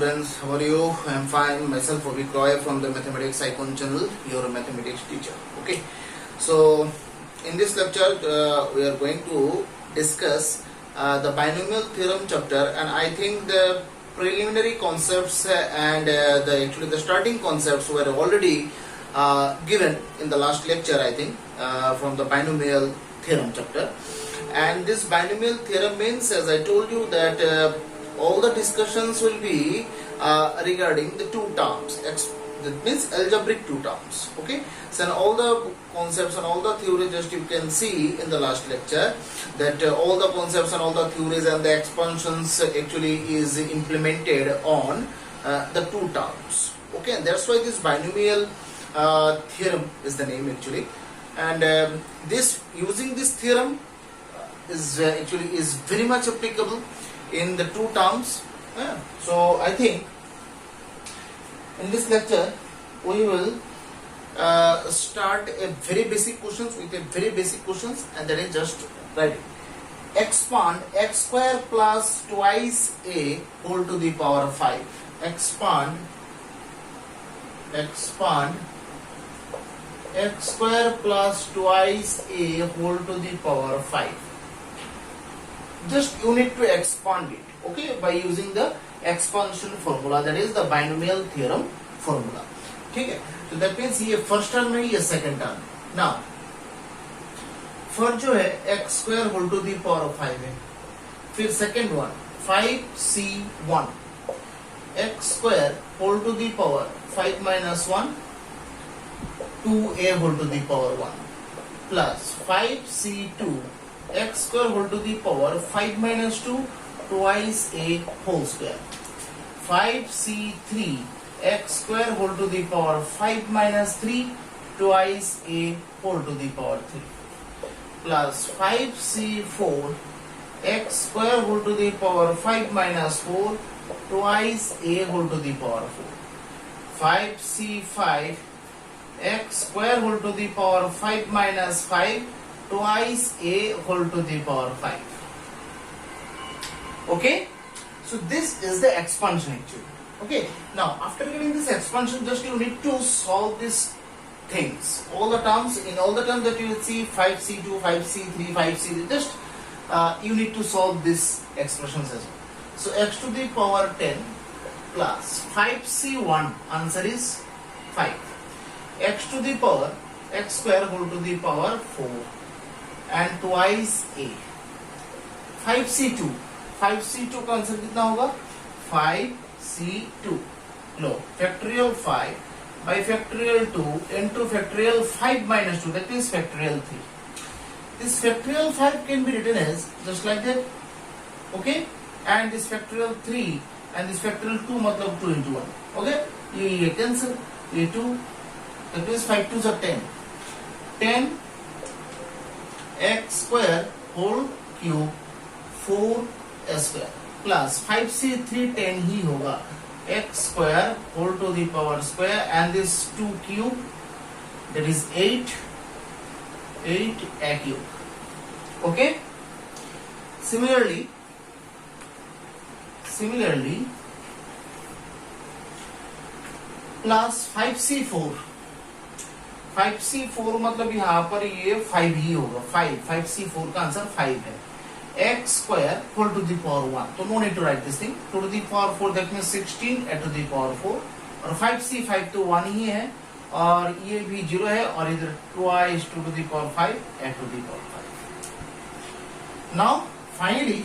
students, how are you? I am fine. Myself Avik Roy from the Mathematics Icon channel, your mathematics teacher. Okay, so in this lecture we are going to discuss the binomial theorem chapter, and I think the preliminary concepts and the starting concepts were already given in the last lecture, I think, from the binomial theorem chapter. And this binomial theorem means, as I told you, that all the discussions will be regarding the two terms. That means algebraic two terms. Okay, so all the concepts and all the theories, just you can see in the last lecture that all the concepts and all the theories and the expansions actually is implemented on the two terms. Okay, and that's why this binomial theorem is the name actually. And this using this theorem is actually is very much applicable in the two terms. So I think in this lecture we will start a very basic questions with a very basic questions, and that is just writing. Expand x square plus twice a whole to the power 5. Expand x square plus twice a whole to the power 5. Just you need to expand it, okay, by using the expansion formula, that is the binomial theorem formula. Okay, so that means ये first term है, ये second term. Now first जो है x square whole to the power 5 है, फिर second one 5c1 x square whole to the power 5 minus 1 2a whole to the power 1 plus 5c2 x square whole to the power 5 minus 2 twice a whole square. 5c3 x square whole to the power 5 minus 3 twice a whole to the power 3 plus 5c4 x square whole to the power 5 minus 4 twice a whole to the power 4. 5c5 x square whole to the power 5 minus 5 twice a whole to the power 5. Okay, so this is the expansion actually. Okay, now after getting this expansion, just you need to solve these things, all the terms. In all the terms that you will see 5c2 5c3 5c, just you need to solve these expressions as well. So x to the power 10 plus 5c1, answer is 5, x to the power x square whole to the power 4 and twice a. 5c2 का answer कितना होगा 5c2, low factorial 5 by factorial 2 into factorial 5 minus 2, that is factorial 3. This factorial 5 can be written as just like that, okay, and this factorial 3 and this factorial 2 मतलब 2 into 1, okay, ये cancel, ये 2, that is 5 2s are 10, 10 x square whole cube 4 square plus 5c3 10 ही होगा x square whole to the power square and this 2 cube, that is 8 a cube. Okay, similarly plus 5c4 मतलब यहाँ पर ये 5 ही होगा, 5c4 का answer 5 है. x square whole to the power 1, तो no need to write this thing, 2 to the power 4, that means 16 a to the power 4, और 5c5 तो 1 ही है और ये भी 0 है, और इधर twice 2 to the power 5 a to the power 5. Now finally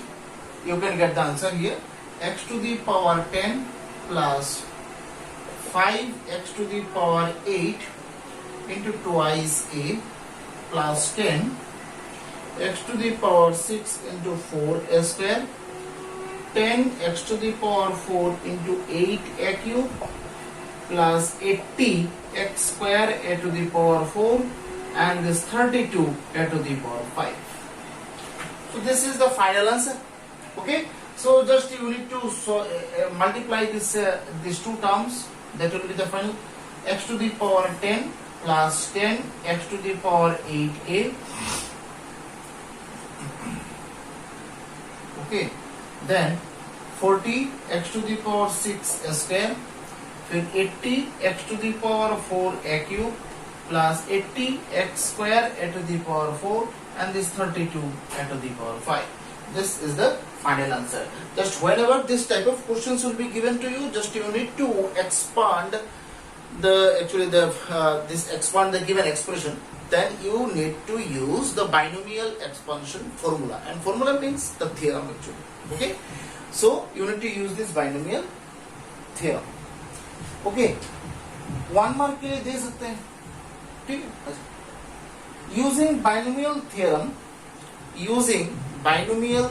you can get the answer here, x to the power 10 plus 5x to the power 8 into twice a plus 10 x to the power 6 into 4 square, 10 x to the power 4 into 8 a cube plus 80 x square a to the power 4 and this 32 a to the power 5. So this is the final answer. Okay, so just you need to multiply this these two terms, that will be the final. X to the power 10 plus 10 x to the power 8a. Okay, then 40 x to the power 6 square, फिर 80 x to the power 4 a cube plus 80 x square a to the power 4 and this 32 a to the power 5. This is the final answer. Just whenever this type of questions will be given to you, just you need to expand expand the given expression. Then you need to use the binomial expansion formula, and formula means the theorem actually. Okay, so you need to use this binomial theorem. Okay, 1 mark के लिए दे सकते हैं, ठीक है. Using binomial theorem, using binomial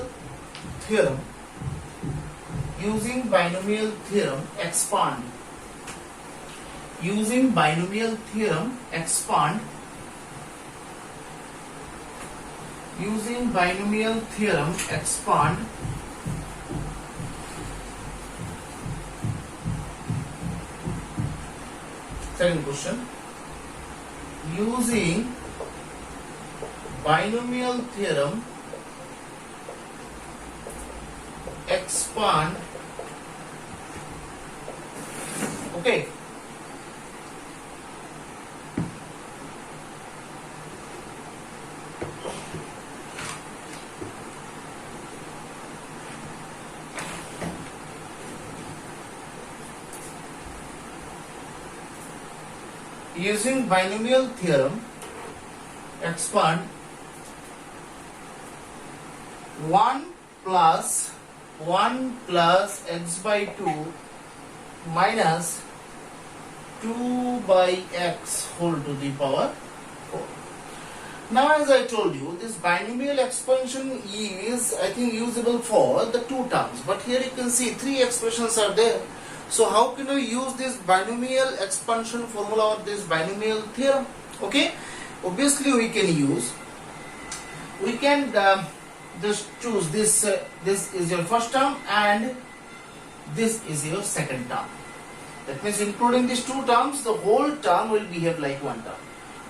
theorem expand, using binomial theorem expand, using binomial theorem expand second question, using binomial theorem expand. Okay, using binomial theorem expand 1 plus x by 2 minus 2 by x whole to the power 4. Now, as I told you, this binomial expansion is, I think, usable for the 2 terms, but here you can see 3 expressions are there. So how can we use this binomial expansion formula or this binomial theorem? Okay, obviously we can just choose this. This is your first term and this is your second term. That means including these 2 terms, the whole term will behave like 1 term.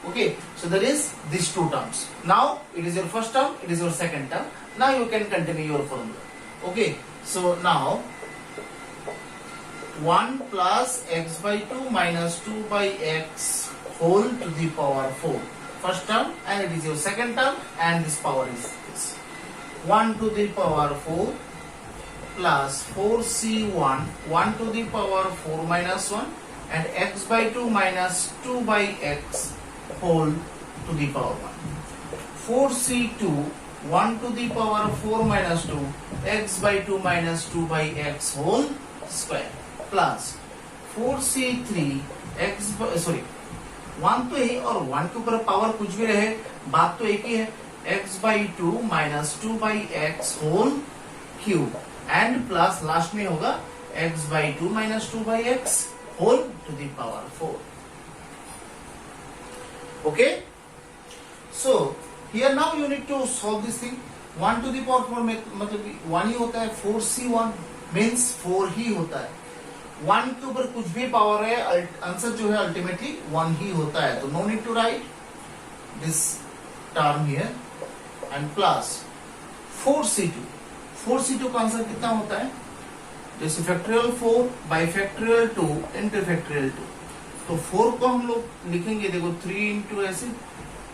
Okay, so there is these 2 terms. Now it is your first term, it is your second term. Now you can continue your formula. Okay, so now 1 plus x by 2 minus 2 by x whole to the power 4. First term, and it is your second term, and this power is this. 1 to the power 4 plus 4c1, 1 to the power 4 minus 1, and x by 2 minus 2 by x whole to the power 1. 4c2, 1 to the power 4 minus 2, x by 2 minus 2 by x whole square plus 4c3 x by, sorry 1 तो है और 1 के ऊपर power कुछ भी रहे, बात तो एक ही है, x by 2 minus 2 by x whole cube and plus last में होगा x by 2 minus 2 by x whole to the power 4. Okay, so here now you need to solve this thing. 1 to the power 4 में मतलब 1 ही होता है, 4c1 means 4 ही होता है. 1 के ऊपर कुछ भी पावर है, आंसर जो है अल्टीमेटली 1 ही होता है. तो no need to write this term here and plus 4c2. 4c2 का आंसर कितना होता है? जैसे factorial 4 by factorial 2 into factorial 2. तो 4 को हम लोग लिखेंगे, देखो 3 इंटू ऐसे,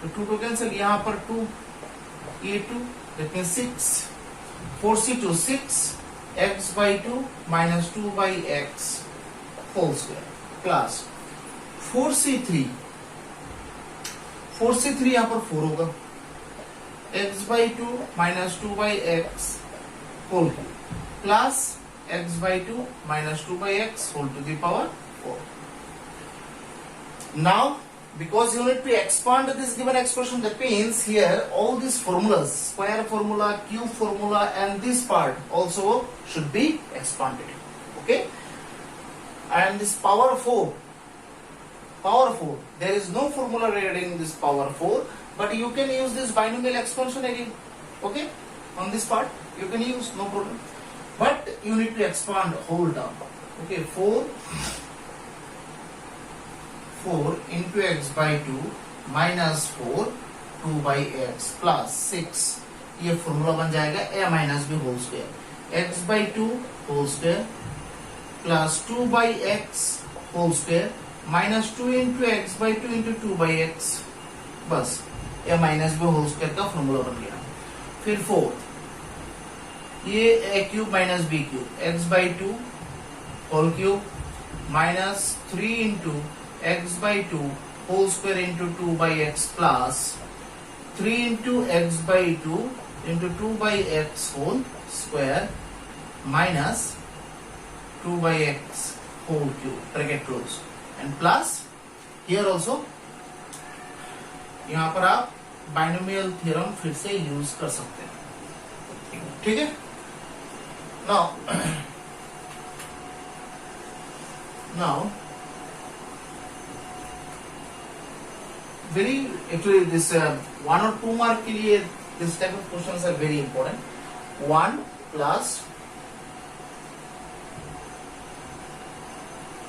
तो 2 को कैंसिल, यहाँ पर 2 ये 2 that means 6. 4c2 6 x by 2 minus 2 by x whole square plus 4c3. 4c3 यहाँ पर 4 होगा, x by 2 minus 2 by x whole plus x by 2 minus 2 by x whole to the power 4. Now because you need to expand this given expression, that means here all these formulas, square formula, cube formula, and this part also should be expanded. Okay, and this power 4, there is no formula regarding this power 4, but you can use this binomial expansion again. Okay, on this part you can use, no problem, but you need to expand whole term. Okay, 4 into x by 2 minus 4 2 by x plus 6, ये formula बन जाएगा a minus b whole square. x by 2 whole square plus 2 by x whole square minus 2 into x by 2 into 2 by x, बस ये minus b whole square का formula बन गया। फिर 4 ये a cube minus b cube x by 2 whole cube minus 3 into x by 2 whole square into 2 by x plus 3 into x by 2 into 2 by x whole square minus 2 by x whole cube bracket close and plus here also यहां पर आप binomial theorem फिर से use कर सकते हैं, ठीक है। now very actually this 1 or 2 mark के लिए this type of questions are very important. 1 plus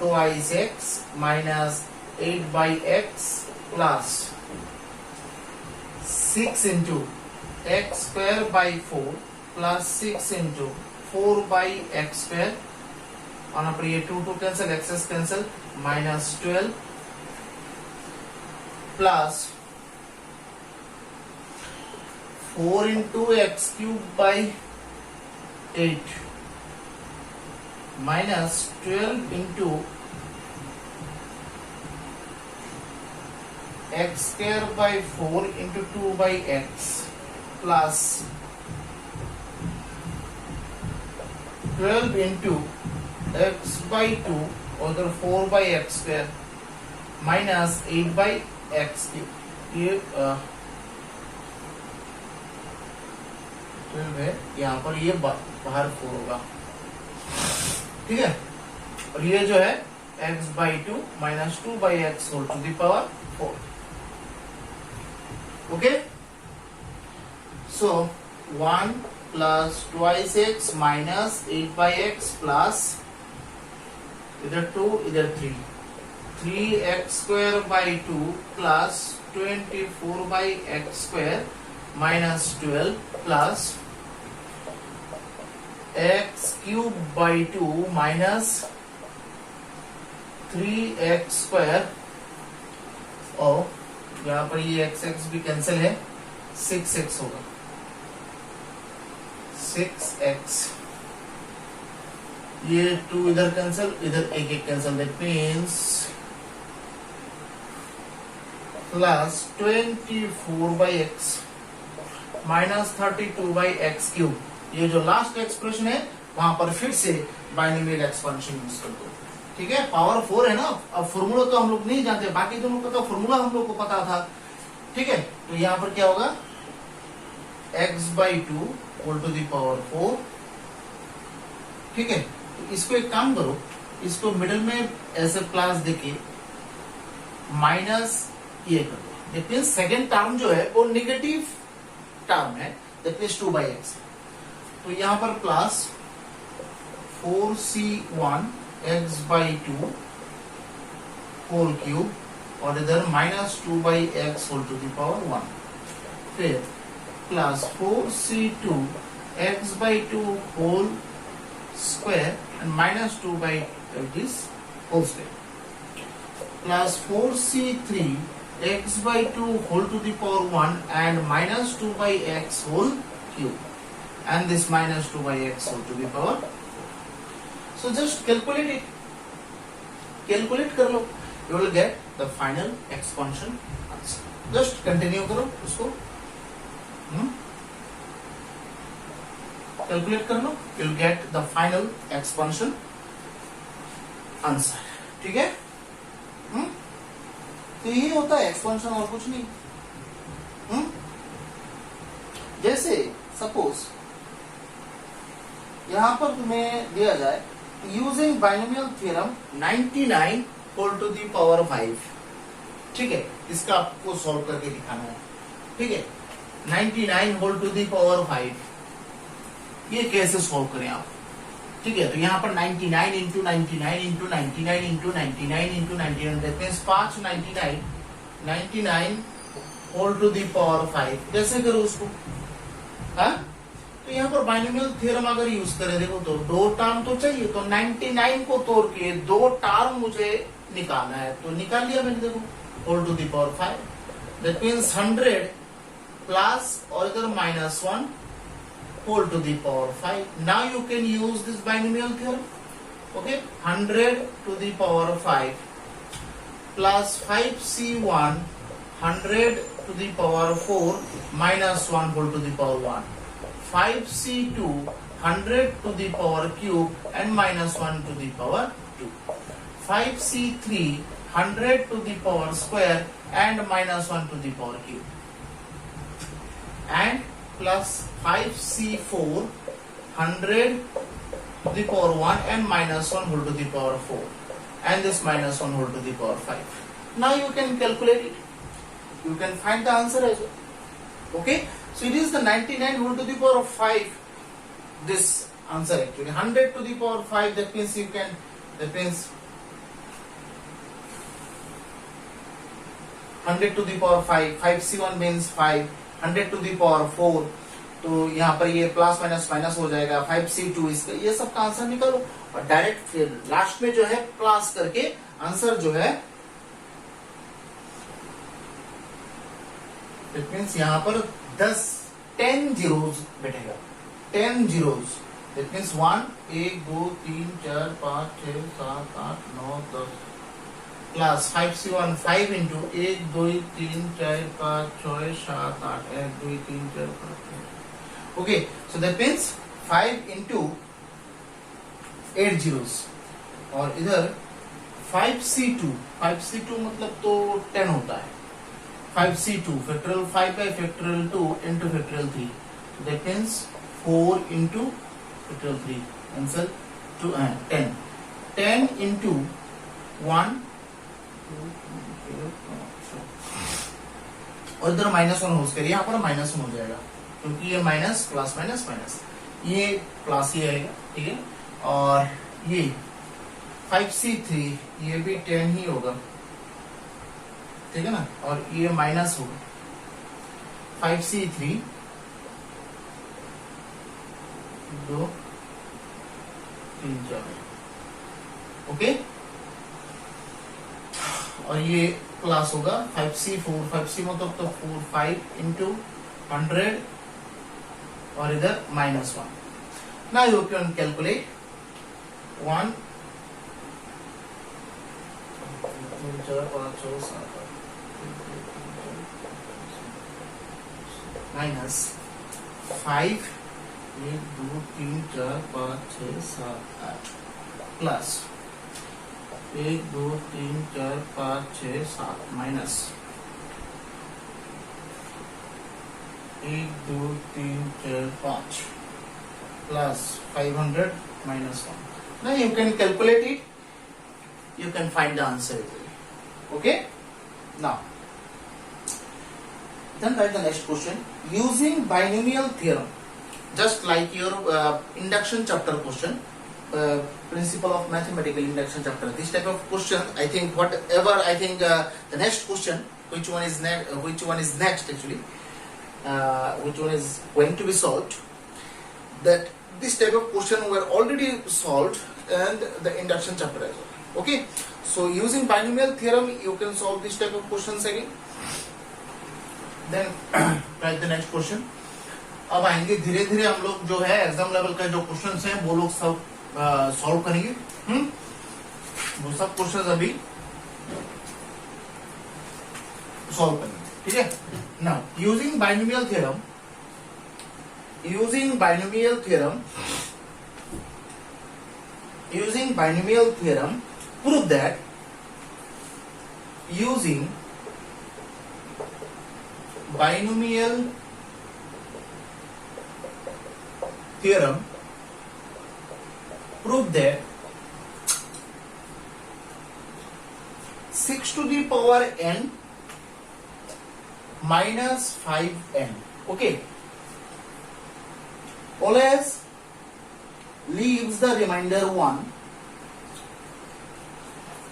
twice x minus 8 by x plus 6 into x square by 4 plus 6 into 4 by x square on a ये 2 to cancel, x's cancel, minus 12 plus 4 into x cube by 8 minus 12 into x square by 4 into 2 by x plus 12 into x by 2 or 4 by x square minus 8 by x cube। ये 12 है, यहाँ पर ये बाहर 4 होगा, ठीक है। और ये जो है x by 2 minus 2 by x whole to the power 4, okay। so 1 plus twice x minus 8 by x plus इधर 2 इधर 3x square by 2 plus 24 by x square minus 12 plus x cube by 2 minus 3x square और यहाँ पर ये x भी cancel है, 6x होगा, 6x, ये 2 इधर कैंसिल, इधर एक cancel, that means plus 24 by x minus 32 by x cube. ये जो लास्ट एक्सप्रेशन है वहां पर फिर से बाइनोमियल एक्सपेंशन यूज कर दो, ठीक है। पावर 4 है ना, अब फॉर्मूला तो हम लोग नहीं जानते, बाकी दोनों का तो फॉर्मूला हम लोग को पता था, ठीक है। तो यहाँ पर क्या होगा, x by 2 whole to the power 4, ठीक है। तो इसको एक काम करो, इसको मिडिल में ऐसे प्लस देके माइनस ये कर दो, दैट मीन्स सेकेंड टर्म जो है वो निगेटिव टर्म है, दैट मीन्स 2 by x। तो यहाँ पर plus 4c1 x by 2 whole cube और इधर minus 2 by x whole to the power 1, फिर plus 4c2 x by 2 whole square and minus 2 by this whole square plus 4c3 x by 2 whole to the power 1 and minus 2 by x whole cube and this minus 2 by x whole to the power 4. So just calculate it. Calculate कर लो, you will get the final expansion answer. Just continue करो उसको, calculate कर लो, you will get the final expansion answer, ठीक है। तो ये होता है एक्सपेंशन और कुछ नहीं। जैसे सपोज यहां पर तुम्हें दिया जाए using binomial theorem 99 whole to the power 5, ठीक है, इसका आपको सॉल्व करके दिखाना है, ठीक है। 99 होल टू दी पावर 5 ये कैसे सॉल्व करें आप, ठीक है। तो यहाँ पर 99 इंटू 99 इंटू 99 इंटू 99 इंटू 99 देते हैं 5 99 होल टू दी पावर 5, कैसे करो उसको, हाँ। तो तो यहाँ पर बाइनोमियल थ्योरम अगर यूज करें, देखो तो दो टर्म तो चाहिए, तो 99 को तोड़ के दो टर्म मुझे निकालना है, तो निकाल लिया मैंने, देखो whole to the power 5, that means 100 plus और इधर -1 whole to the power 5. Now you can use this binomial theorem. Okay, 100 to the power 5 plus 5c1 100 to the power 4 minus 1 whole to the power 1. 5c2 100 to the power cube and minus 1 to the power 2. 5c3 100 to the power square and minus 1 to the power cube. And plus 5c4 100 to the power 1 and minus 1 whole to the power 4, and this minus 1 whole to the power 5. Now you can calculate it, you can find the answer as well. Okay, so it is the 99 whole to the power 5, this answer actually. 100 to the power 5, that means you can, that means 100 to the power 5, 5c1 means 5, 100 to the power 4, तो यहाँ पर ये plus minus minus हो जाएगा, 5c2 इसका, ये सब का आंसर निकालो और डायरेक्ट फिर लास्ट में जो है प्लस करके आंसर जो है, इट मींस यहाँ पर 10 जीरोस बैठेगा, 10 zeros, it means 1 2 3 4 5 6 7 8 9 10 plus 5c1 5 into 1 2 3 4 5 6 7 8 1 2 3 4 5 6. Okay, so that means 5 into 8 zeros और इधर 5c2 मतलब तो 10 होता है, 5c2 factorial 5 by factorial 2 into factorial 3, so that means 4 into factorial 3, answer 10 into 1 और इधर -1 होल्स करिए, यहाँ पर -1 हो जाएगा क्योंकि ये माइनस प्लस माइनस माइनस, ये प्लस ही आएगा, ठीक है, और ये 5c3 ये भी 10 ही होगा, ठीक है ना, और ये माइनस होगा 5c3 2 3 4, ओके, और ये प्लस होगा 5c4, 5c मतलब तो 4 5 इंटू 100 और इधर -1. Now you can calculate 1 minus 5 1 2 3 4 5 6 7 8 plus 1 2 3 4 5 6 7 minus 1 2 3 4 5 plus 500 minus 1. Now you can calculate it, you can find the answer easily. Okay, now then write the next question using binomial theorem, just like your induction chapter question, principle of mathematical induction chapter, this type of question. I think whatever, I think the next question, which one is next actually, which one is going to be solved, that this type of question were already solved and the induction chapter as well. Okay, so using binomial theorem you can solve this type of questions again. Then write the next question. अब आएंगे धीरे धीरे हम लोग जो है exam level का जो क्वेश्चंस हैं वो लोग सब सॉल्व करेंगे, वो सब क्वेश्चंस अभी सॉल्व करेंगे, ठीक है. Now using binomial theorem prove that using binomial theorem prove that 6 to the power n minus 5n, okay, always leaves the remainder 1,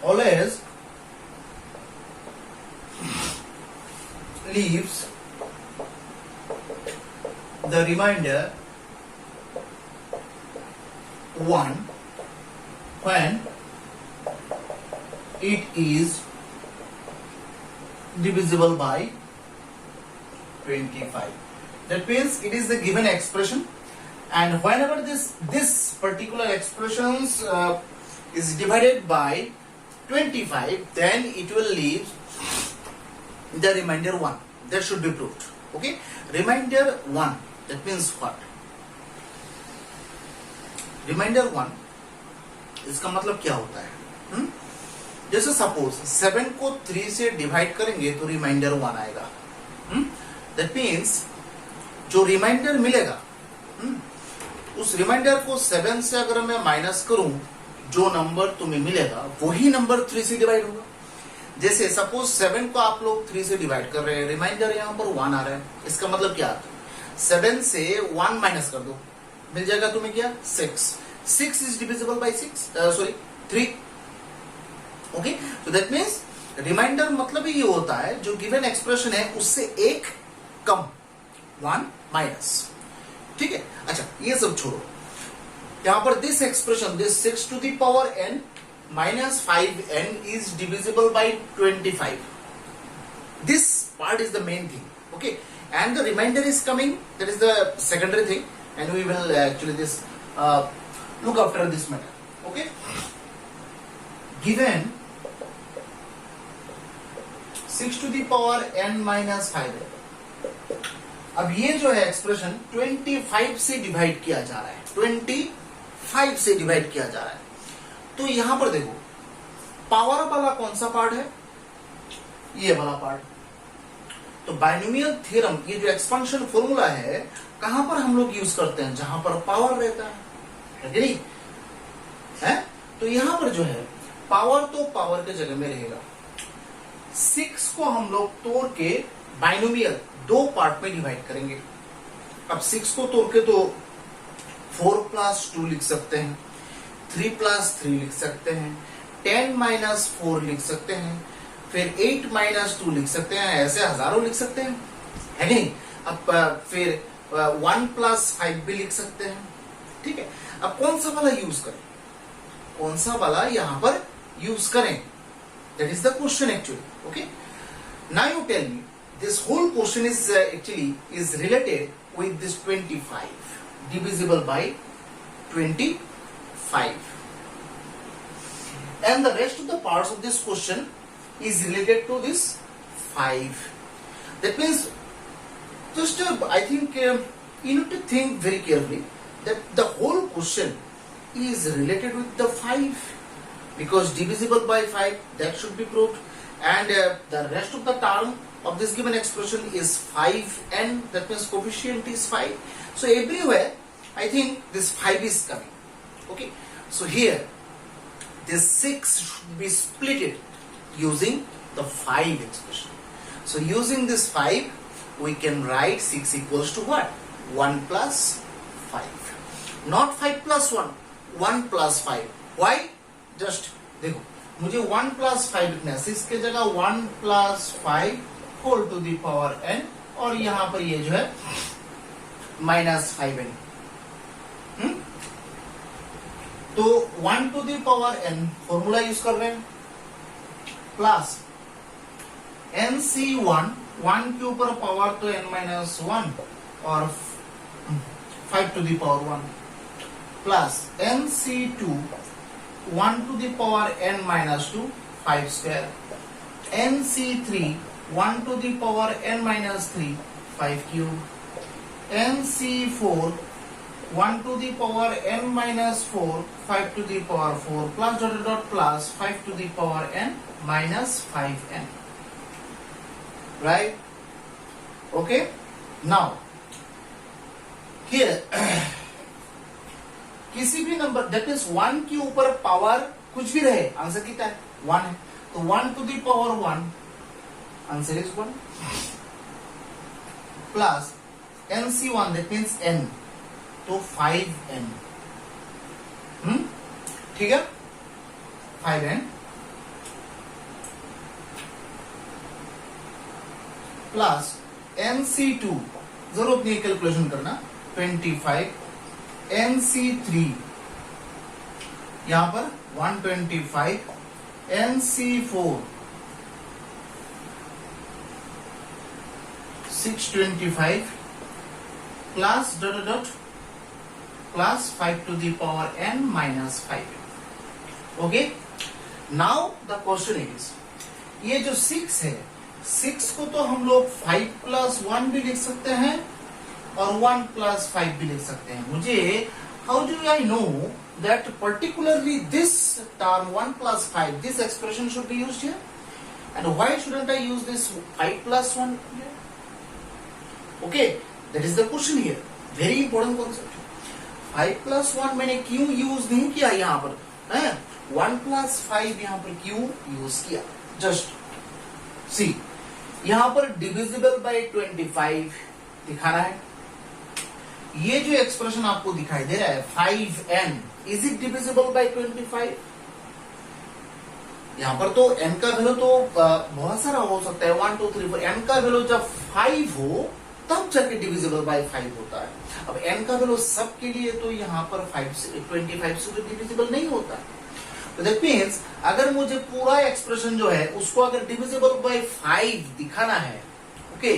always leaves the remainder 1 when it is divisible by 25. That means it is the given expression, and whenever this particular expressions is divided by 25, then it will leave the remainder 1. That should be proved. Okay, remainder 1, that means what? Remainder 1 इसका मतलब क्या होता है? जैसे suppose 7 को 3 से divide करेंगे तो रिमाइंडर 1 आएगा. दैट मीन्स जो रिमाइंडर मिलेगा, उस रिमाइंडर को 7 से अगर मैं माइनस करूं, जो नंबर तुम्हें मिलेगा वही नंबर 3 से डिवाइड होगा. जैसे सपोज 7 को आप लोग 3 से डिवाइड कर रहे हैं, रिमाइंडर यहाँ पर 1 आ रहा है. इसका मतलब क्या आता है? 7 से 1 माइनस कर दो, मिल जाएगा तुम्हें क्या? 6. 6 इज डिविजिबल बाय 3. ओके, तो दैट मीन्स रिमाइंडर मतलब ये होता है जो गिवन एक्सप्रेशन है उससे एक कम, 1 माइनस. ठीक है, अच्छा ये सब छोड़ो. यहां पर this expression, this 6 to the power n minus 5n is divisible by 25. This part is the main thing. Okay, and the remainder is coming, that is the secondary thing, and we will actually look after this matter. Okay, given 6 to the power n minus 5. अब ये जो है expression 25 से divide किया जा रहा है, 25 से डिवाइड किया जा रहा है. तो यहां पर देखो पावर वाला कौन सा पार्ट है? ये वाला पार्ट. तो बाइनोमियल थ्योरम, ये जो एक्सपेंशन फॉर्मूला है, कहां पर हम लोग यूज करते हैं? जहां पर पावर रहता है कि नहीं है? तो यहां पर जो है पावर, तो पावर के जगह में रहेगा. 6 को हम लोग तोड़ के बाइनोमियल 2 पार्ट में डिवाइड करेंगे. अब 6 को तोड़ के तो 4 + 2 लिख सकते हैं, 3 + 3 लिख सकते हैं, 10 - 4 लिख सकते हैं, फिर 8 - 2 लिख सकते हैं. ऐसे हजारों लिख सकते हैं, है नहीं? अब फिर 1 + 5 भी लिख सकते हैं. ठीक है, अब कौन सा वाला यूज करें? कौन सा वाला यहां पर यूज करें? That is the question actually. Okay, now you tell me, this whole question is actually is related with this 25 divisible by 25, and the rest of the parts of this question is related to this 5. That means just I think you need to think very carefully that the whole question is related with the 5, because divisible by 5, that should be proved, and the rest of the term of this given expression is 5n, that means coefficient is 5. So everywhere I think this 5 is coming. Okay, so here this 6 should be splitted using the 5 expression. So using this 5, we can write 6 equals to what? 1 + 5. Not 5 + 1, 1 + 5. Why? Just देखो, मुझे 1 + 5 लिखना है. 6 के जगह 1 + 5 whole to the power n, और यहां पर ये जो है -5n. तो 1 to the power n formula use कर रहे हैं, प्लस nc1, 1 के ऊपर पावर तो n-1 और 5 to the power 1, plus nc2, 1 to the power n-2, 5 square, nc3, 1 to the power n-3, 5 cube, nc4, 1 to the power n-4, 5 to the power 4, plus dot dot plus 5 to the power n minus 5n. Right? Okay? Now, here किसी भी number, that means 1 के ऊपर power कुछ भी रहे, answer कितना है? 1 है. तो 1 to the power 1, answer is 1, plus nc1, that means n, तो 5n. ठीक है, 5n प्लस nc2, जरूरत नहीं कैलकुलेशन करना, 25, nc3, यहां पर 125 NC4 625 plus dot dot dot plus 5 to the power n minus 5. Okay, now the question is, ये जो 6 है, 6 को तो हम लोग 5 plus 1 भी लिख सकते हैं और 1 plus 5 भी लिख सकते हैं. मुझे how do I know that particularly this term 1 plus 5, this expression should be used here, and why shouldn't I use this 5 plus 1 here? Okay, that is the question here. Very important concept. 5 plus 1 मैंने क्यों use नहीं किया यहाँ पर, है 1 plus 5 यहाँ पर क्यों यूज किया? Just see, यहाँ पर divisible by 25 दिखाना है. ये जो एक्सप्रेशन आपको दिखाई दे रहा है 5n, is it divisible by 25? यहां पर तो n का वैल्यू तो बहुत सारा हो सकता है, 1 2 3 4. n का वैल्यू जब 5 हो तब जाके डिविजिबल बाय 5 होता है. अब n का वैल्यू सबके लिए तो यहां पर 5 से 25 से डिविजिबल नहीं होता है. तो दैट मींस अगर मुझे पूरा एक्सप्रेशन जो है उसको अगर डिविजिबल बाय 5 दिखाना है, okay,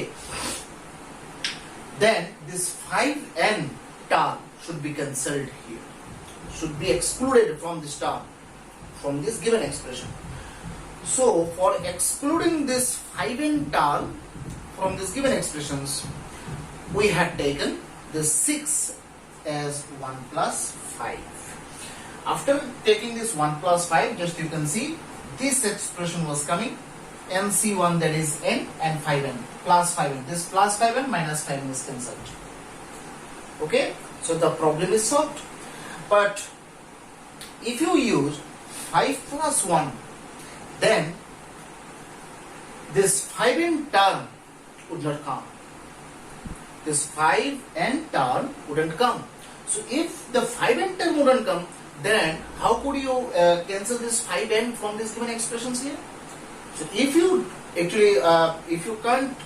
then this 5n term should be cancelled here, should be excluded from this term, from this given expression. So for excluding this 5n term from this given expressions, we had taken the 6 as 1 plus 5. After taking this 1 plus 5, just you can see this expression was coming NC1, that is n, and 5n plus 5n. This plus 5n minus 5n is cancelled. Okay, so the problem is solved. But if you use 5 plus 1, then this 5n term would not come. This 5n term wouldn't come. So if the 5n term wouldn't come, then how could you cancel this 5n from these given expressions here? So if you actually if you can't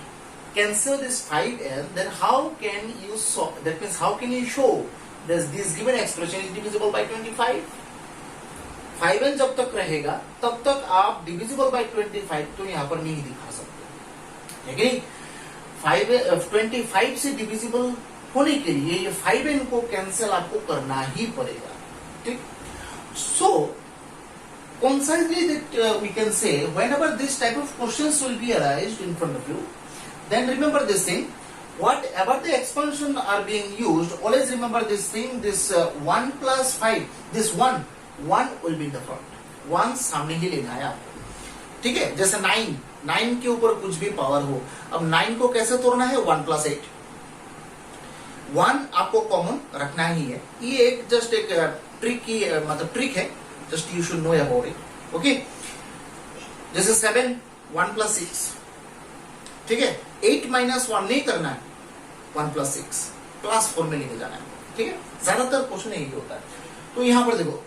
cancel this 5n, then how can you solve? That means how can you show this given expression is divisible by 25? 5n जब तक रहेगा तब तक आप divisible by 25 तो यहाँ पर नहीं दिखा सकते, है कि नहीं? 25 से divisible होने के लिए ये 5n को कैंसिल आपको करना ही पड़ेगा. ठीक? So concisely that we can say, whenever this type of questions will be arised in front of you, then remember this thing, whatever the expansion are being used, always remember this thing, this 1 plus 5, this 1 will be in the front, 1 सामने ही लेना है आपको. ठीक है, जैसे 9 के ऊपर कुछ भी पावर हो, अब 9 को कैसे तोड़ना है? 1 plus 8, 1 आपको कॉमन रखना ही है. ये एक जस्ट एक ट्रिक की मतलब ट्रिक है, just you should know about it. Okay, जैसे 7 1 plus 6, ठीक है, 8 minus 1 नहीं करना है, 1 plus 6 plus 4 में लेके जाना है. ठीक है, ज्यादातर क्वेश्चन यही होता है. तो यहां पर देखो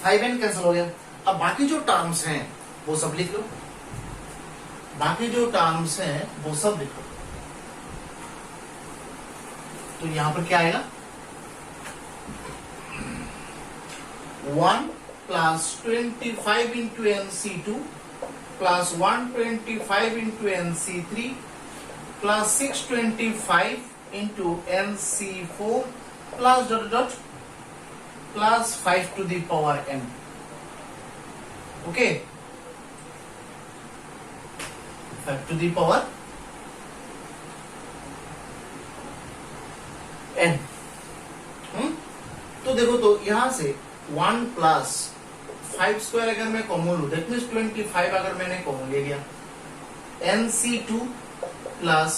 5n कैंसिल हो गया. अब बाकी जो टर्म्स हैं वो सब लिख लो, बाकी जो टर्म्स हैं वो सब लिख लो. तो यहां पर क्या आएगा? 1 plus 25 into NC2 plus 125 into NC3 plus 625 into NC4 plus dot dot plus 5 to the power n. Okay, 5 to the power n. तो देखो, तो यहां से 1 प्लस 5 स्क्वायर अगर मैं कॉमन लूं, दैट मीन्स 25 अगर मैंने कॉमन ले लिया, NC2 plus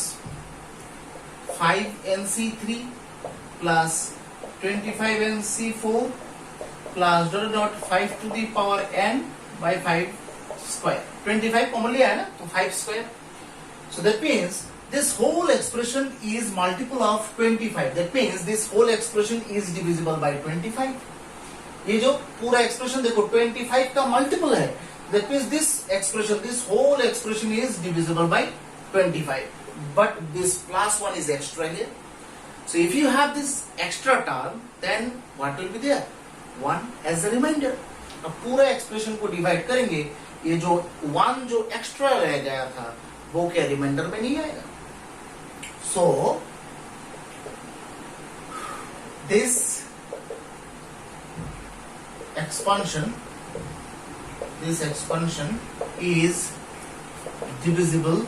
5 NC3 plus 25 NC4 plus dot dot 5 to the power n by 5 square. 25 common लिया है ना, तो 5 square. So that means this whole expression is multiple of 25. That means this whole expression is divisible by 25. ये जो पूरा expression देखो 25 का multiple है, that means this expression, this whole expression is divisible by 25. But this plus 1 is extra here. So if you have this extra term, then what will be there? 1 as a remainder. अब पूरा expression को divide करेंगे, ये जो 1 जो extra रह गया था वो क्या रिमाइंडर में नहीं आएगा। So this expansion is divisible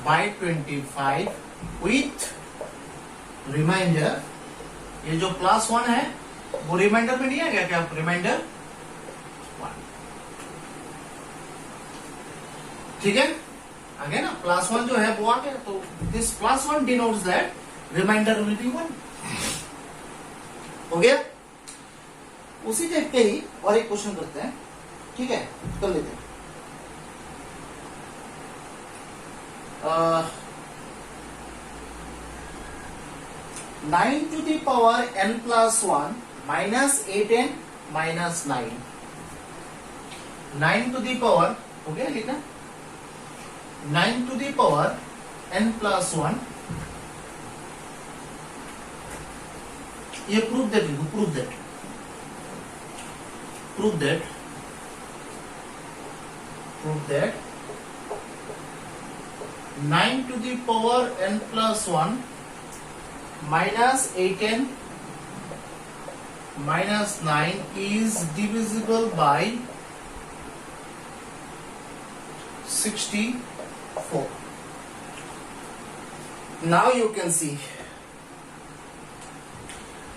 by 25 with remainder। ये जो +1 है वो रिमाइंडर में नहीं आ गया क्या? रिमाइंडर 1, ठीक है, आ गया ना। +1 जो है वो आ गया, तो this +1 denotes that remainder will be 1। हो गया। उसी टाइप के ही और एक क्वेश्चन करते हैं, ठीक है, कर लेते हैं। 9 to the power n plus 1 minus 8n minus 9। 9 to the power, हो गया लिखना, 9 to the power n plus 1, ये प्रूफ दैट लिखो, proof that 9 to the power n plus 1 minus 8n minus 9 is divisible by 64। Now you can see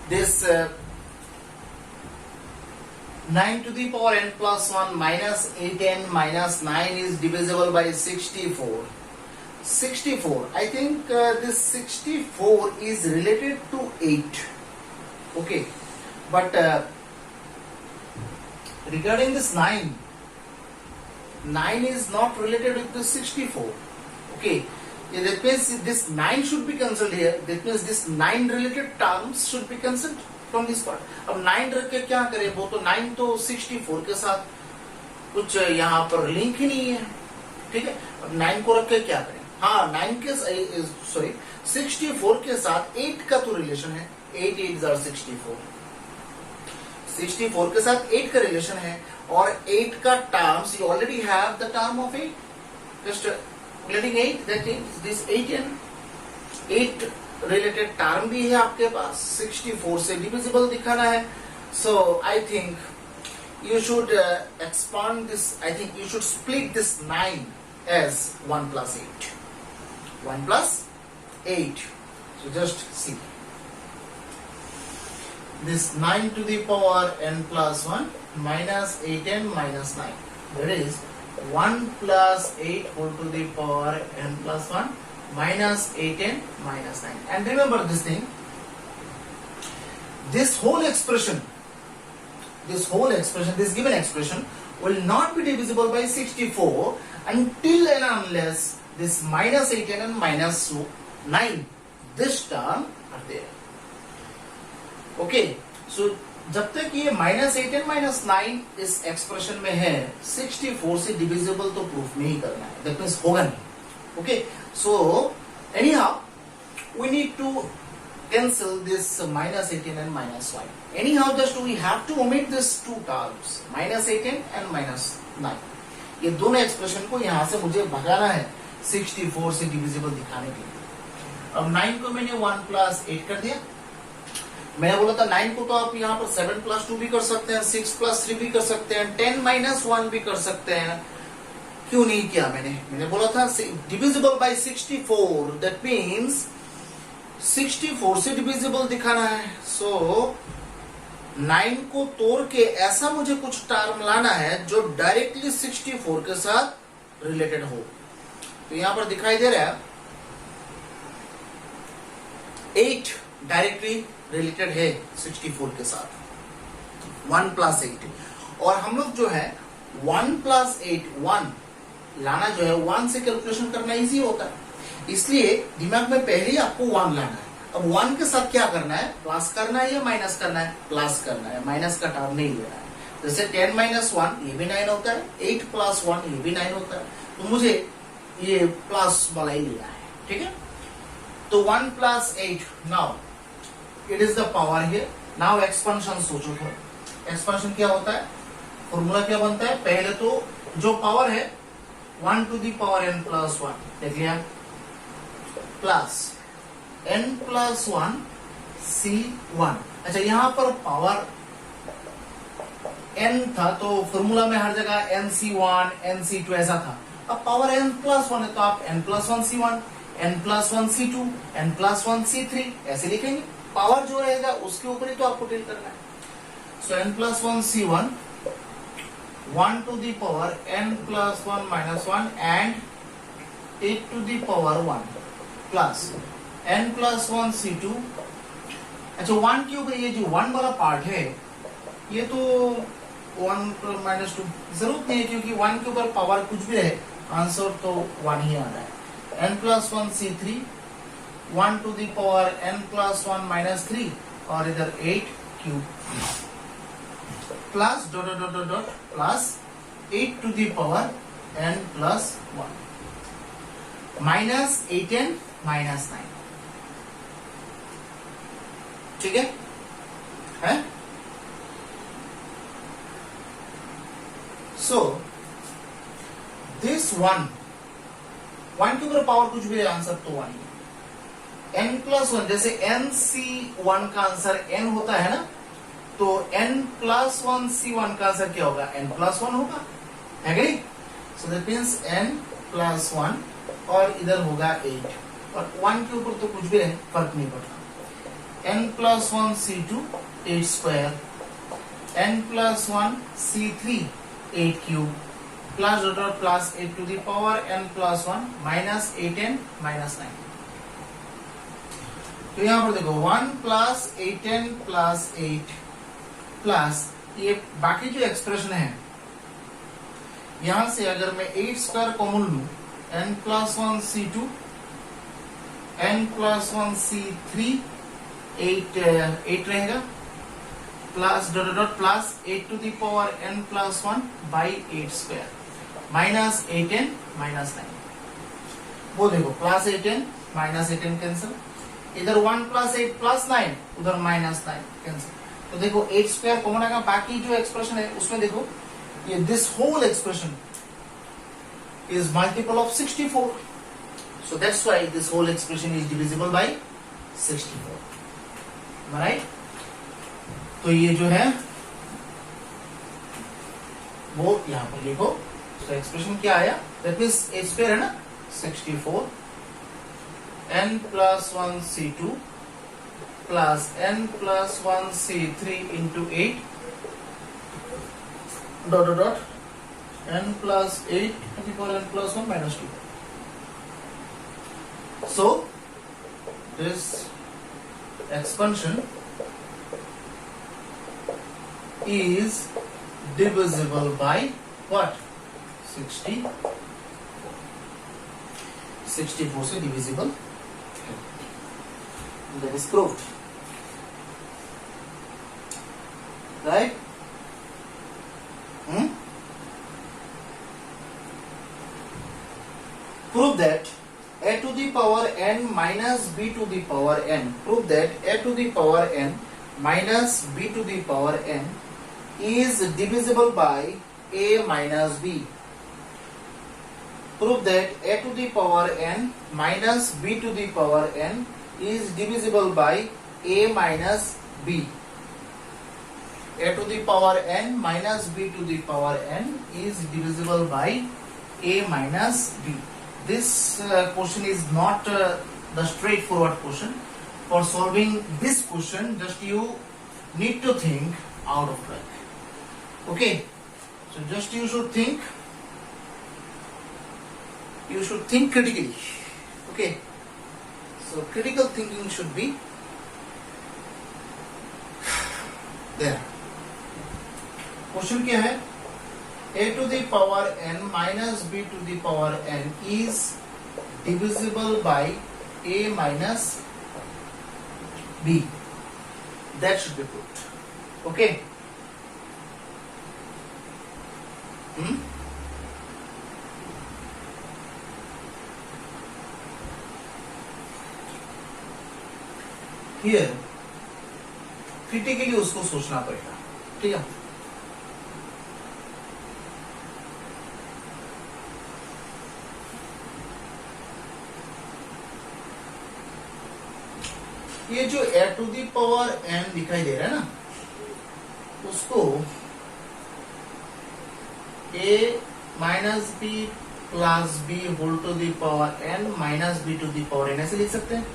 this 9 to the power n plus 1 minus 8n minus 9 is divisible by 64. 64, I think this 64 is related to 8, okay, but regarding this 9 is not related with this 64, okay. That means this 9 should be cancelled here, that means this 9 related terms should be cancelled from this part। अब 9 रख के क्या करें, वो तो 9 तो 64 के साथ कुछ यहाँ पर लिंक ही नहीं है, ठीक है। अब 9 को रख के क्या करें, हाँ 9 के 64 के साथ 8 का तो रिलेशन है, 8 8 are 64, 64 के साथ 8 का रिलेशन है, और 8 का terms you already have the term of 8, just letting 8, that is this 8 related term भी है आपके पास, 64 से डिविजिबल दिखाना है। So I think you should expand this, I think you should split this 9 as 1 plus 8, 1 plus 8। So just see this 9 to the power n plus 1 minus 8n minus 9, that is 1 plus 8 whole to the power n plus 1 minus 8n minus 9। And remember this thing, this whole expression, this given expression will not be divisible by 64 until and unless this minus 8n and minus 9, this term are there, okay। So जब तक ये minus 8n minus 9 इस expression में है, 64 से divisible तो proof नहीं करना है, that means होगा नहीं, okay। So anyhow we need to cancel this minus 18 and minus 1। Anyhow just we have to omit these two terms, minus 18 and minus 9। ये दोनों एक्सप्रेशन को यहाँ से मुझे भगाना है 64 से डिविजिबल दिखाने के लिए। अब 9 को मैंने 1 plus 8 कर दिया, मैंने बोला था 9 को तो आप यहाँ पर 7 plus 2 भी कर सकते हैं, 6 plus 3 भी कर सकते हैं, 10 minus 1 भी कर सकते हैं, क्यों नहीं किया मैंने बोला था डिविजिबल बाय 64, दैट मीन्स 64 से डिविजिबल दिखाना है। सो 9 को तोड़ के ऐसा मुझे कुछ टर्म लाना है जो डायरेक्टली 64 के साथ रिलेटेड हो। तो यहां पर दिखाई दे रहा है 8 डायरेक्टली रिलेटेड है 64 के साथ, 1 plus 8, और हम लोग जो है 1 plus 8 1 लाना जो है 1 से कैलकुलेशन करना इजी होता है, इसलिए दिमाग में पहले ही आपको 1 लाना है। अब 1 के साथ क्या करना है, प्लस करना है या माइनस करना है, प्लस करना है, माइनस का टर्म नहीं लेना है। जैसे 10 minus 1 ये भी 9 होता है, 8 plus 1 ये भी 9 होता है, तो मुझे ये प्लस वाला ही लेना है, ठीक है। तो 1 plus 8, now it is the power here. Now expansion सोचो थोड़ा, एक्सपांशन क्या होता है, फॉर्मूला क्या बनता है, पहले तो जो पावर है 1 to the power n plus 1 देख लिया, प्लस n plus 1 C1। अच्छा यहां पर पावर n था तो फॉर्मूला में हर जगह nc1 nc2 ऐसा था, अब पावर n plus 1 है तो आप n plus 1 C1 n plus 1 C2 n plus 1 C3 ऐसे लिखेंगे, पावर जो रहेगा उसके ऊपर ही तो आपको डील करना है। सो n plus 1 C1 1 to the power n plus 1 minus 1 and 8 to the power 1 plus n plus 1 C2। अच्छा 1 के ऊपर ये जो 1 वाला पार्ट है ये तो 1 minus 2 जरूरत नहीं है, क्योंकि 1 के ऊपर पावर कुछ भी रहे आंसर तो 1 ही आ रहा है। n plus 1 C3 1 to the power n plus 1 minus 3 और इधर 8 cube plus dot dot dot dot plus 8 to the power n plus 1 minus 8n minus 9, ठीक है? सो दिस 1 के ऊपर पावर कुछ भी आंसर तो 1 ही। n प्लस 1 जैसे nc1 का आंसर n होता है ना, तो n प्लस 1 c1 का आंसर क्या होगा, n प्लस 1 होगा, है कि? So that means n plus 1 और इधर होगा 8 और 1 के ऊपर तो कुछ भी रहे फर्क नहीं पड़ता। n plus 1 c2 8 square, n plus 1 c3 8 cube plus dot plus 8 to the power n plus 1 minus 8n minus 9। तो यहां पर देखो 1 प्लस 8n प्लस 8 प्लस ये बाकी जो एक्सप्रेशन है यहां से अगर मैं 8 स्क्वायर कॉमन लूं n plus 1 c2 n plus 1 c3 8 रहेगा plus dot dot plus 8 to the power n plus 1 by 8 square minus 8n minus 9। वो देखो plus 8n minus 8n cancel, इधर 1 प्लस 8 प्लस 9 उधर माइनस 9 कैंसिल, तो देखो 8 square common आएगा, बाकी जो एक्सप्रेशन है उसमें देखो ये this whole expression is multiple of 64, so that's why this whole expression is divisible by 64, right? तो ये जो है वो यहां पर लिखो, तो एक्सप्रेशन क्या आया, दैट मींस a स्क्वायर है ना 64 n plus 1 c2 plus n plus 1 c3 into 8 dot dot dot n plus 8 to the power n plus 1 minus 2। So this expansion is divisible by what, 64 से divisible, that is proved, right? Prove that a to the power n minus b to the power n, prove that a to the power n minus b to the power n is divisible by a minus b। Prove that a to the power n minus b to the power n is divisible by a minus b। a to the power n minus b to the power n is divisible by a minus b। This question is not the straightforward question. For solving this question, just you need to think out of track. Okay, so just you should think critically. Okay, so critical thinking should be there। Question क्या है, a to the power n minus b to the power n is divisible by a minus b, that should be put, okay? Here critically उसको सोचना पड़ेगा, ठीक है। ये जो a to the power n दिखाई दे रहा है ना, उसको a minus b plus b whole to the power n minus b to the power n ऐसे लिख सकते हैं।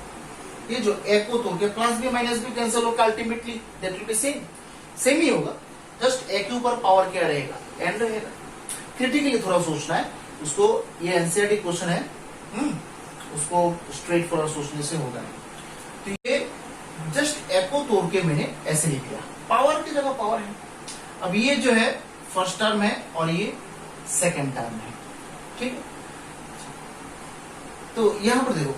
ये जो a को तोड़ के plus B minus B cancel होगा, ultimately that will be same ही होगा, जस्ट a के ऊपर पावर क्या रहेगा, n रहेगा। क्रिटिकली थोड़ा सोचना है उसको, ये एनसीईआरटी क्वेश्चन है, उसको स्ट्रेट फॉरवर्ड सोचने से होगा नहीं। तो ये जस्ट a को तोड़ के मैंने ऐसे लिख दिया, पावर की जगह पावर है। अब ये जो है फर्स्ट टर्म है और ये सेकंड टर्म है, ठीक है। तो यहां पर देखो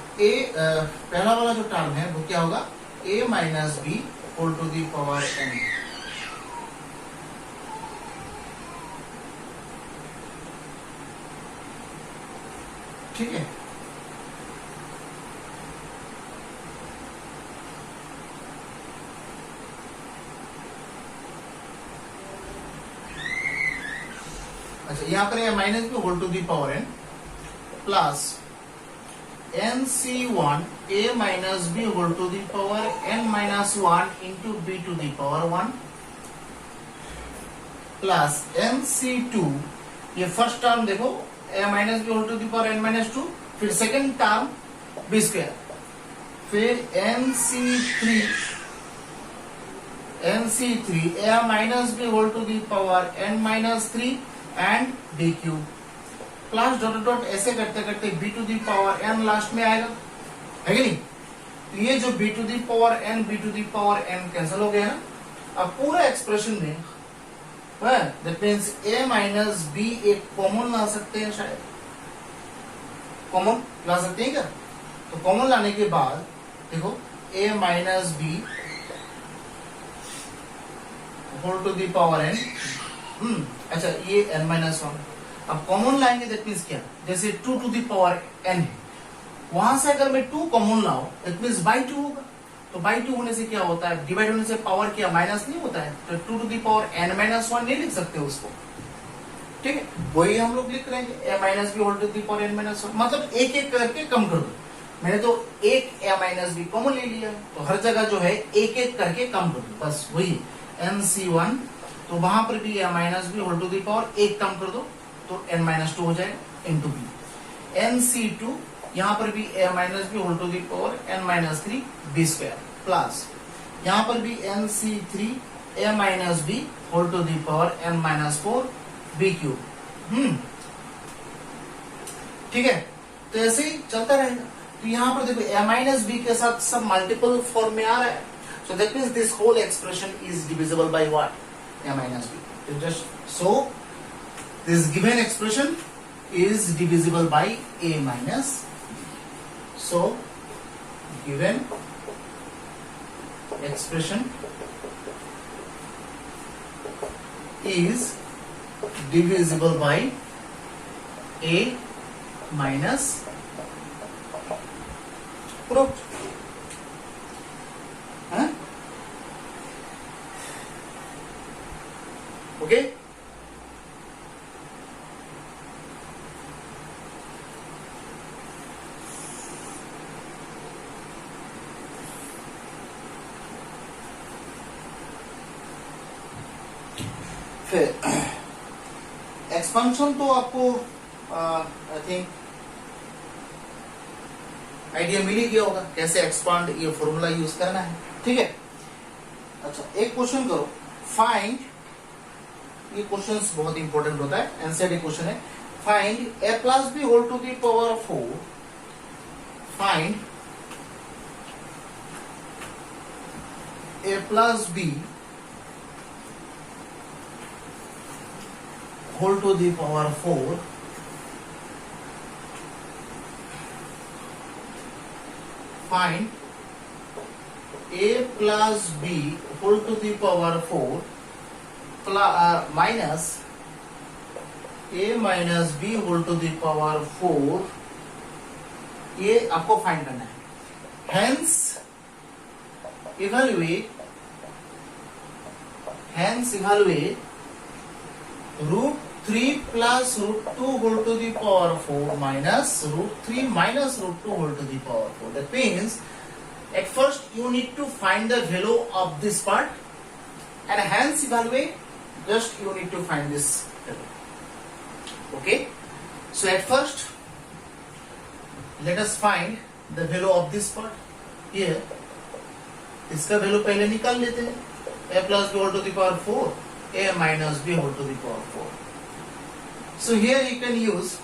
पहला वाला जो टर्म है वो क्या होगा, a minus b whole to the power n, ठीक है। अच्छा, यहां पर minus b whole to the power n plus nc1 a minus b whole to the power n minus 1 into b to the power 1 plus nc2, ये first term देखो a minus b whole to the power n minus 2, फिर second term b square, फिर nc3 a minus b whole to the power n minus 3 and b cube plus dot dot ऐसे करते करते b to the power n last में आएगा, है कि नहीं। तो ये जो b to the power n b to the power n cancel हो गया ना। अब पूरा एक्सप्रेशन में that means a minus b एक कॉमन ला सकते हैं, शायद कॉमन ला सकते हैं क्या। तो कॉमन लाने के बाद देखो a minus b whole to the power n, अच्छा ये n माइनस 1। अब कॉमन लाएंगे दैट मीन्स क्या, जैसे 2 टू दी पावर n है, वहां से अगर मैं 2 कॉमन लाऊं दैट मीन्स बाई 2 होगा। तो बाई 2 होने से क्या होता है, डिवाइड होने से पावर क्या माइनस नहीं होता है, तो 2 to the power n minus 1 नहीं लिख सकते उसको, ठीक है। वही हम लोग लिख लेंगे a minus b whole to the power n minus 1, मतलब एक एक करके कम कर दो। मैंने तो एक a माइनस बी कॉमन ले लिया, तो हर जगह जो है एक एक करके कम कर दो, बस वही nc1, तो वहां पर भी a minus b whole to the power एक कम कर दो तो n माइनस 2 हो जाएगा इंटू बी। nc2 यहां पर भी a minus b whole to the power n minus 3 b square plus यहां पर भी nc3 a minus b whole to the power n minus 4 b cube, ठीक है। तो ऐसे ही चलता रहेगा। तो यहां पर देखो a माइनस बी के साथ सब मल्टीपल फॉर्म में आ रहा है, so that means this whole expression is divisible by what, a minus b. So this given expression is divisible by a minus b. So given expression is divisible by a minus proved. Okay, फिर expansion तो आपको I think idea मिल ही गया होगा कैसे expand ये formula use करना है, ठीक है। अच्छा, एक क्वेश्चन करो, फाइंड, ये क्वेश्चन बहुत इंपॉर्टेंट होता है, एनसीईआरटी क्वेश्चन है, find a plus b whole to the power 4, find a plus b whole to the power 4 find a plus b whole to the power 4 minus a minus b whole to the power 4, ये आपको find करना है। Hence evaluate hence evaluate √3 plus √2 whole to the power 4 minus √3 minus √2 whole to the power 4. That means at first you need to find the value of this part and hence evaluate, just you need to find this value. Okay, so at first let us find the value of this part here. इसका value पहले निकाल लेते हैं, a plus b whole to the power 4, a minus b whole to the power 4. So here you can use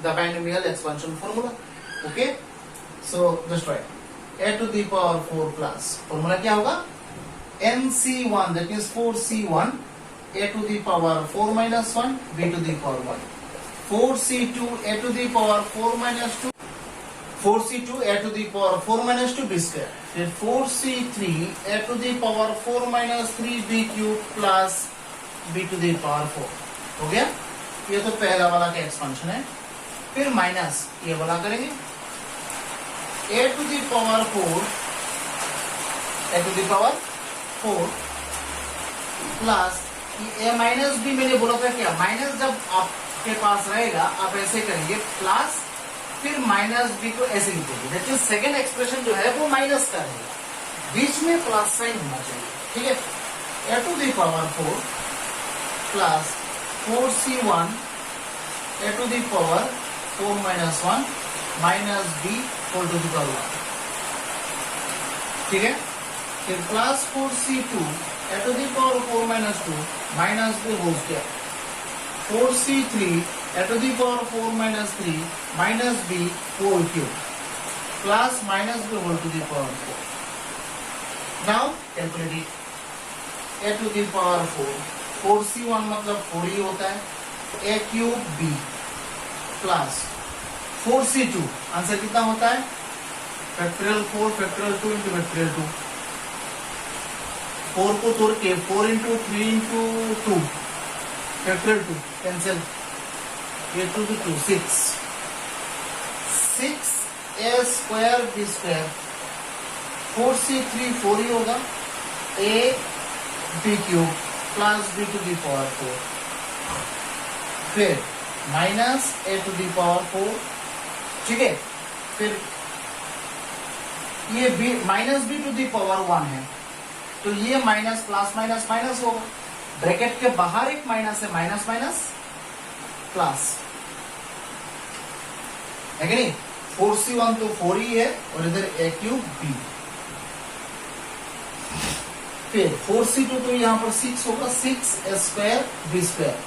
the binomial expansion formula. Okay, so just write a to the power 4 plus formula क्या होगा, nc1 that is 4c1 a to the power 4 minus 1 b to the power 1, 4c2 a to the power 4 minus 2, 4c2 a to the power 4 minus 2 b square, फिर 4c3 a to the power 4 minus 3 b cube plus b to the power 4. हो गया, ये तो पहला वाला का expansion है. फिर माइनस ये वाला करेंगे a to the power 4 plus a minus b. मैंने बोला था क्या, माइनस जब आपके पास रहेगा आप ऐसे करेंगे प्लस फिर माइनस b को ऐसे लिखेंगे. दैट इज सेकंड एक्सप्रेशन जो है वो माइनस का रहेगा, बीच में प्लस साइन होना चाहिए. ठीक है, a to the power 4 plus 4c1 a to the power 4 minus 1 minus b whole to the power 1. ठीक है, फिर plus 4c2 a to the power 4 minus 2 minus b whole square, 4c3 a to the power 4 minus 3 minus b whole cube plus minus b whole to the power 4. Now calculate it. a to the power 4, 4c1 मतलब 4 ही होता है, a cube b plus 4c2 answer कितना होता है, factorial 4 factorial 2 into factorial 2. 4 को तोड़ के 4 into 3 into 2 factorial 2 cancel, ये 2 to 2 6 a square b square, 4c3 4 ही होगा, a b cube plus b to the power 4, फिर minus a to the power 4. ठीक है, फिर ये b minus b to the power 1 है तो ये माइनस प्लस माइनस माइनस होगा, ब्रैकेट के बाहर एक माइनस है, माइनस माइनस प्लस है कि नहीं. 4c1 तो 4 ही है और इधर a क्यूब b, फिर 4c2 तो यहाँ पर 6 होगा, 6 a स्क्वायर b स्क्वायर.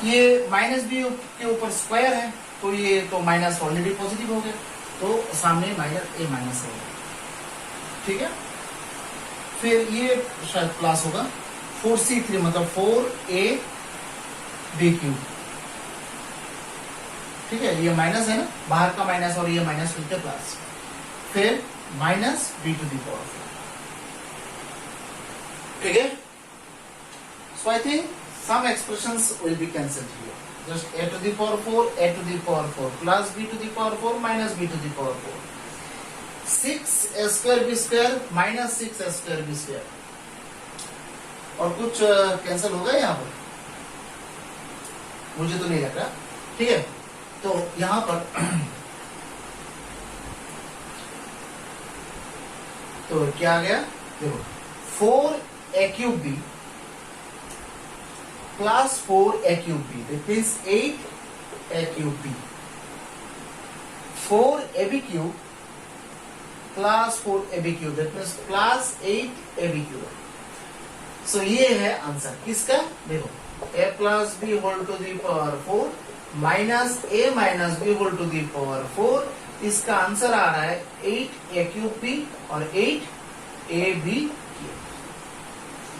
ये माइनस b के ऊपर स्क्वायर है तो ये तो माइनस ऑलरेडी पॉजिटिव हो गया तो सामने माइनस a माइनस है. ठीक है, फिर ये शायद प्लस होगा, 4c3 मतलब 4a b क्यूब. ठीक है, ये माइनस है ना, बाहर का माइनस और ये माइनस मिलते प्लस, फिर minus b to the power 4. ठीक है, so I think some expressions will be cancelled here. Just a to the power 4, a to the power 4 plus b to the power 4 minus b to the power 4. 6 a square b square minus 6 a square b square. और कुछ cancel होगा यहाँ पर, मुझे तो नहीं लग रहा. ठीक है, तो यहाँ पर तो क्या आ गया, देखो 4 a cube b plus 4 a cube b, that means 8 a cube b, 4 a b cube plus 4 a b cube, that means plus 8 a b cube. So ये है आंसर किसका, देखो a plus b whole to the power 4 minus a minus b whole to the power 4. इसका answer आ रहा है 8 a cube b और 8 a b cube.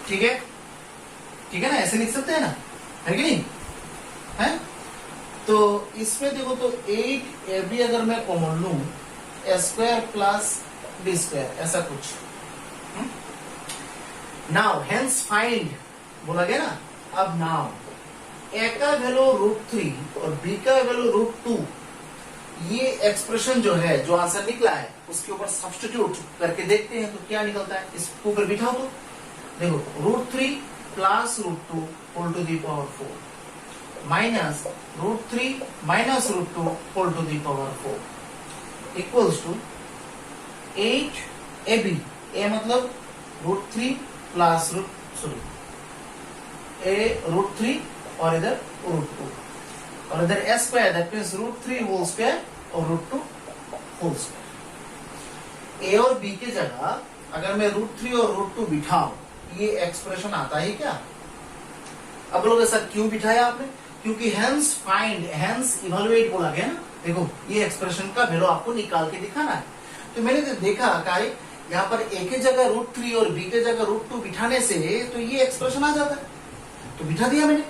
ठीक है, ठीक है ना, ऐसे लिख सकते हैं ना, है कि नहीं है. तो इसमें देखो तो 8 a b अगर मैं कॉमन लूं, a square plus b square ऐसा कुछ. नाउ हेंस फाइंड बोला गया ना. अब नाउ a का वैल्यू √3 और b का वैल्यू √2, ये एक्सप्रेशन जो है, जो आंसर निकला है उसके ऊपर सब्स्टिट्यूट करके देखते हैं तो क्या निकलता है. इसके ऊपर बिठाओ तो देखो √3 plus root 2 whole to the power 4 minus root 3 minus root 2 whole to the power 4 equals to 8 AB, a मतलब रूट 3 प्लस रूट 3 और इधर रूट 2 और इधर A square, that means root 3 whole square और रूट 2 होल स्क्वायर। ए और B के जगह अगर मैं रूट 3 और रूट 2 बिठाऊं, ये एक्सप्रेशन आता है क्या? अब बोलोगे सर क्यों बिठाया आपने? क्योंकि हेंस फाइंड, हेंस इवेलुएट बोला गया ना। देखो ये एक्सप्रेशन का वैल्यू आपको निकाल के दिखाना है। तो मैंने देखा कि यहाँ पर ए के जगह रूट 3 और बी के जगह रूट 2 बिठाने से तो ये एक्सप्रेशन आ जाता है, तो बिठा दिया मैंने।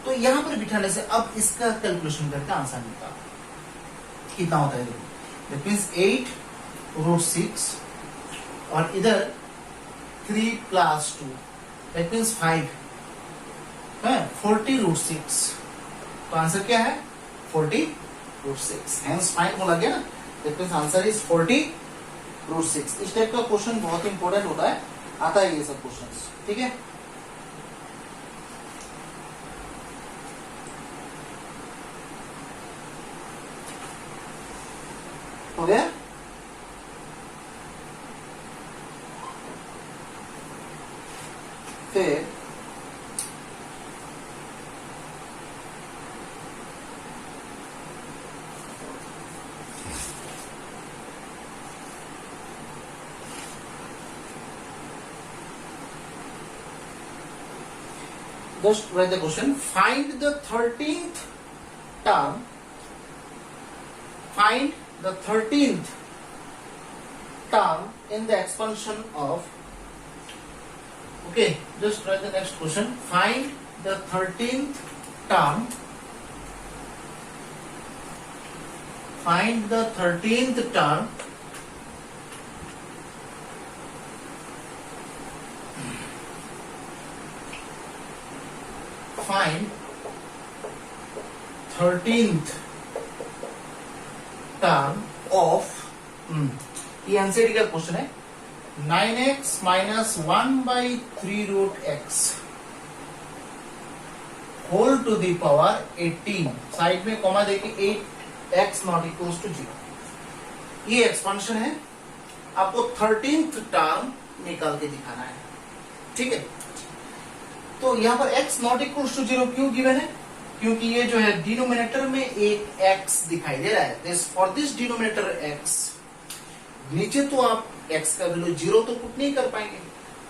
तो यहाँ पर बिठाने से अब इसका कैलकुलेशन करके आंसर निकाला कितना होता है। देखो दैट मीन्स 8 रूट 6 और इधर 3 प्लस 2 दैट मीन्स 5 है 40 रूट 6। तो आंसर क्या है? 40 रूट 6। हेंस फाइंड बोला गया ना, that means answer is 40 root 6। इस टाइप का क्वेश्चन बहुत इंपॉर्टेंट होता है, आता है ये सब क्वेश्चंस, ठीक है। हो गया? फिर just write the question. Find the 13th term. Find the 13th term in the expansion of. Okay, just write the next question. Find the 13th term. Find the 13th term find 13th term of ये NCD का question है 9x minus 1/3 root x whole to the power 18। Side में comma देखिए 8x not equals to 0। ये expansion है, आपको 13th term निकाल के दिखाना है, ठीक है। तो यहाँ पर x नॉट इक्वल्स टू 0 क्यों गिवन है? क्योंकि ये जो है डिनोमिनेटर में एक x दिखाई दे रहा है। फॉर दिस डिनोमिनेटर x, नीचे तो आप x का वैल्यू 0 तो पुट नहीं कर पाएंगे।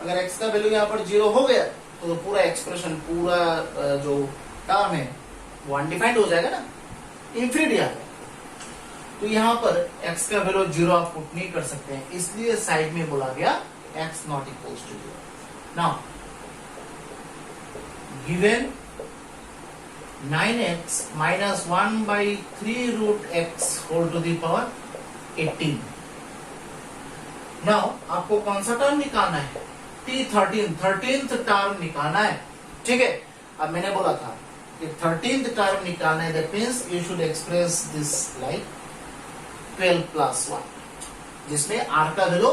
अगर x का वैल्यू यहाँ पर 0 हो गया तो पूरा एक्सप्रेशन, पूरा जो टर्म है वो अनडिफाइंड हो जाएगा ना, इंफिनिटी आ जाएगा। तो यहाँ पर x का वैल्यू 0 आप पुट नहीं कर सकते हैं, इसलिए साइड में बोला गया x not equals to 0। Now given 9x minus 1/3 root x whole to the power 18। Now आपको कौन सा टर्म निकालना है? T13th टर्म निकालना है, ठीक है। अब मैंने बोला था कि 13th टर्म निकालना है, that means you should express this like 12 plus 1, जिसमें r का वैल्यू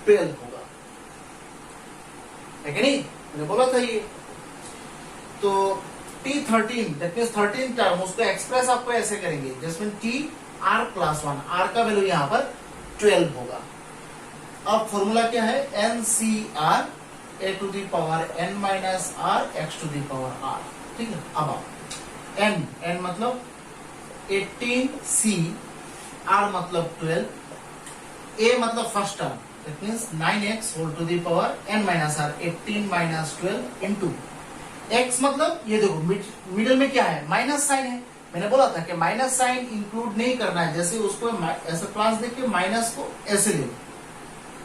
12 होगा, है कि नहीं? मैंने बोला था ये। तो T13 दैट मींस 13 टर्म, उसको एक्सप्रेस आपको ऐसे करेंगे जिसमें T r प्लस 1, r का वैल्यू यहाँ पर 12 होगा। अब फॉर्मूला क्या है? NCR a to the power n minus r x to the power r, ठीक है। अब आप n मतलब 18c, r मतलब 12, a मतलब first term that means 9x whole to the power n minus r, 18 minus 12 into x मतलब ये देखो मिडिल में क्या है? माइनस साइन है। मैंने बोला था कि माइनस साइन इंक्लूड नहीं करना है, जैसे उसको ऐसे प्लस देके माइनस को ऐसे ले,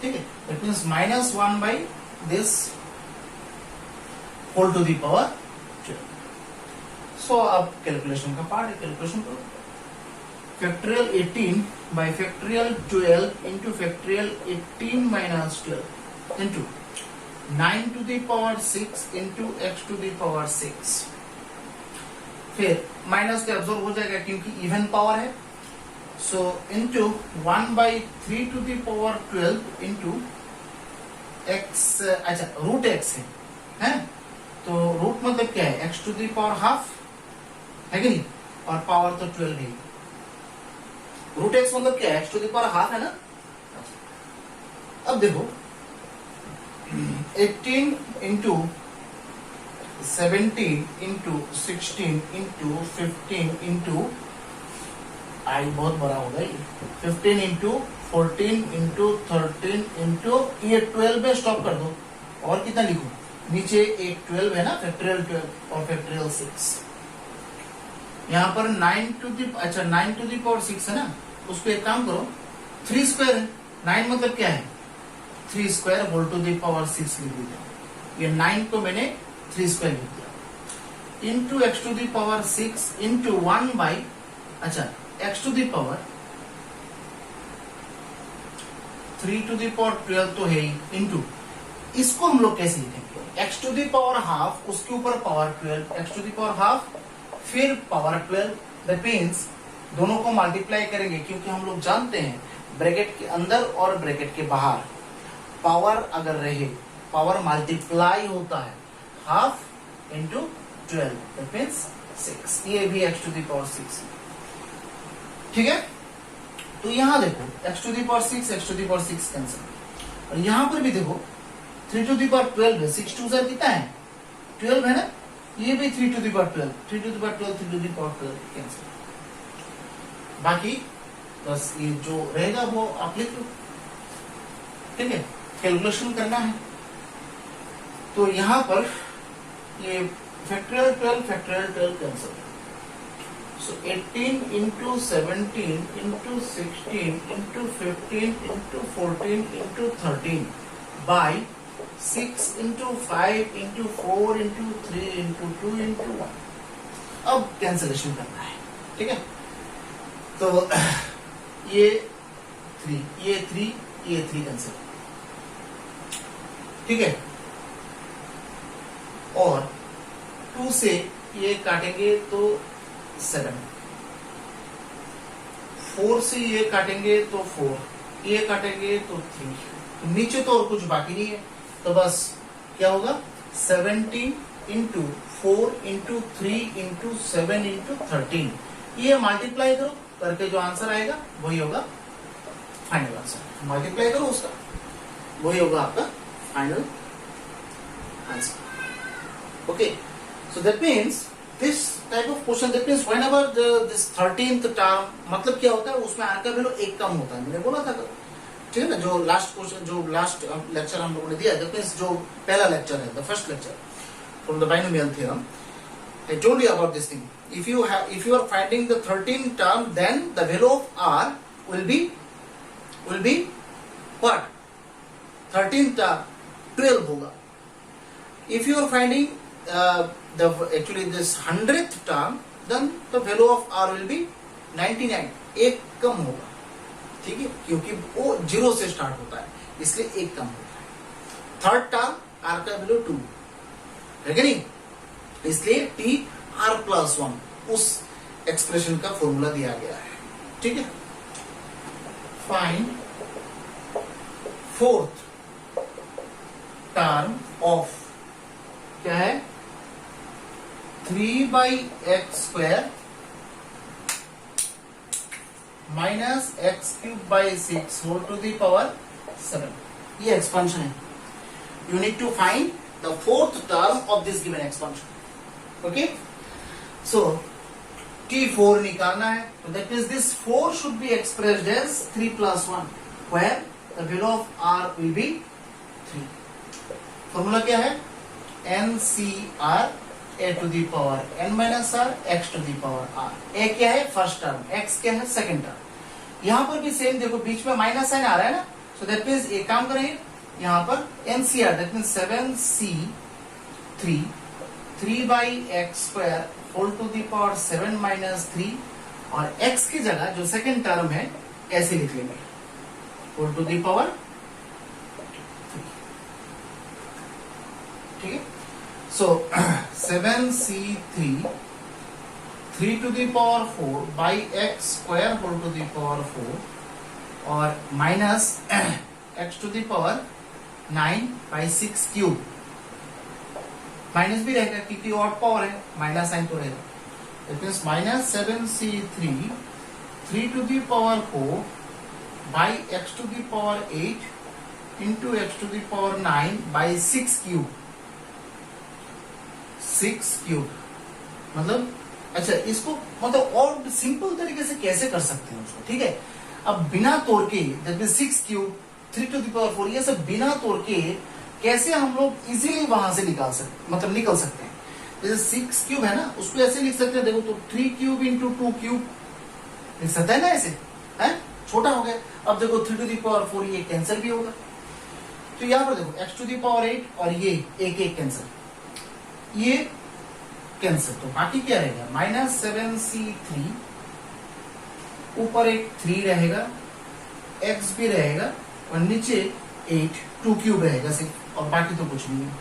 ठीक है। That means minus 1/this whole to the power 12। So अब कैलकुलेशन का पार्ट है, कैलकुलेशन करो। Factorial 18 by factorial 12 into factorial 18 minus 12 into 9 to the power 6 into x to the power 6। फिर माइनस के अब्सॉर्ब हो जाएगा क्योंकि इवन पावर है, so into 1/3 to the power 12 into x, अच्छा रूट एक्स है, तो रूट मतलब क्या है, x to the power half है कि नहीं, और पावर तो 12 है। रूट एक्स मतलब क्या है, x to the power half है ना। अब देखो 18 इंटू 17 इंटू 16 इंटू 15 इंटू, आई बहुत बड़ा होगा ये, 15 इंटू 14 इंटू 13 इंटू, ये 12 में स्टॉप कर दो, और कितना लिखूं, नीचे एक 12 है ना, फैक्टोरियल 12 और फैक्टोरियल 6, यहाँ पर 9 टू दी, अच्छा 9 टू दी पावर 6 है ना, उसको एक काम करो 3 स्क्वायर है, 9 मतलब क्या है 3 square whole to the power 6 लिख दिया, ये 9 को मैंने 3 स्क्वायर लिख दिया, into x to the power 6 into 1 by, अच्छा x to the power 3 to the power 12 तो है ही, इंटू इसको हम लोग कैसे लिखेंगे, x to the power half, उसके ऊपर power 12, x to the power half फिर पावर 12, दैट मींस दोनों को मल्टीप्लाई करेंगे, क्योंकि हम लोग जानते हैं ब्रैकेट के अंदर और ब्रैकेट के बाहर पावर अगर रहे, पावर मल्टीप्लाई होता है, हाफ इंटू 12 दैट मींस 6, ये भी एक्स टू दी पावर 6, ठीक है। तो यहां देखो x to the power 6, x to the power 6 cancel, और यहां पर भी देखो 3 टू दी पावर 12 है, 6 टू ज़ा कितना है 12 है ना, ये भी 3 to the power 12, 3 to the power 12, 3 to the power 12 cancel, बाकी बस ये जो रहेगा वो आप लिख लो, ठीक है, कैलकुलेशन करना है। तो यहां पर ये factorial 12 cancel, so 18 into 17 into 16 into 15 into 14 into 13 by 6 into 5 into 4 into 3 into 2 into 1, अब कैंसिलेशन करना है, ठीक है। तो ये 3 ये 3 ये 3 कैंसिल, ठीक है, और 2 से ये काटेंगे तो 7, 4 से ये काटेंगे तो 4, ये काटेंगे तो 3, नीचे तो और कुछ बाकी नहीं है, तो बस क्या होगा 17 इंटू 4 इंटू 3 इंटू 7 इंटू 13, ये मल्टीप्लाई करो करके जो आंसर आएगा वही होगा फाइनल आंसर, मल्टीप्लाई करो उसका वही होगा आपका final answer, okay. So that means this type of question, that means whenever this 13th term, मतलब क्या होता है उसमें r का वैल्यू 1 कम होता है, मैंने बोला था, ठीक है ना, जो लास्ट क्वेश्चन, जो लास्ट लेक्चर हम लोगों ने दिया, that means जो पहला लेक्चर है, the first lecture from the binomial theorem, I told you about this thing. If you are finding the 13th term, then the value of r will be what, 13th term 12 होगा. If you are finding actually this 100th term, then the value of r will be 99, एक कम होगा, ठीक है, क्योंकि वो 0 से start होता है, इसलिए एक कम होता है। थर्ड टर्म r का वैल्यू 2 है कि नहीं, इसलिए t r प्लस 1 उस एक्सप्रेशन का फॉर्मूला दिया गया है, ठीक है। फाइंड फोर्थ टर्म ऑफ, क्या है, 3/x² minus x³ 6 whole to the power 7, ये एक्सपेंशन है। You need to find the fourth term of this given expansion, okay. So t4 निकालना है, तो that means this 4 should be expressed as 3 + 1, where the value of r will be 3। Formula क्या है, NCR a to the power n minus r x to the power r। a क्या है first term, x क्या है second term. यहां पर भी same देखो, बीच में माइनस साइन आ रहा है ना, सो दैट मींस एक काम करेंगे, यहां पर NCR that means 7c3 3/x² whole to the power 7 - 3, और x की जगह जो सेकंड टर्म है ऐसे लिख लेंगे, होल टू दी पावर, ठीक है। सो 7c3 3 to the power 4 by x² whole to the power 4 और minus x to the power 9/6 cube, minus भी रहेगा क्योंकि ऑड पावर है, माइनस साइन तो रहेगा, it means -7c3 3 to the power 4 by x to the power 8 into x to the power 9 by 6 cube, 6 cube मतलब अच्छा इसको मतलब और सिंपल तरीके से कैसे कर सकते हैं उसको, ठीक है। अब बिना तोड़ के that means 6 cube 3 to the power 4 ये सब बिना तोड़ के कैसे हम लोग इजीली वहां से निकाल सकते मतलब निकल सकते हैं। जैसे 6 क्यूब है ना उसको ऐसे लिख सकते हैं, देखो तो 3 क्यूब इंटू 2 क्यूब लिख सकते हैं ना, ऐसे है छोटा हो गया। अब देखो 3 to the power 4 ये कैंसिल भी होगा, तो यहाँ पर देखो x to the power 8 और ये एक कैंसिल, ये कैंसिल, तो बाकी क्या रहेगा -7c3 ऊपर एक 3 रहेगा, x भी रहेगा और नीचे 8 2 क्यूब रहेगा सिर्फ, और बाकी तो कुछ नहीं है।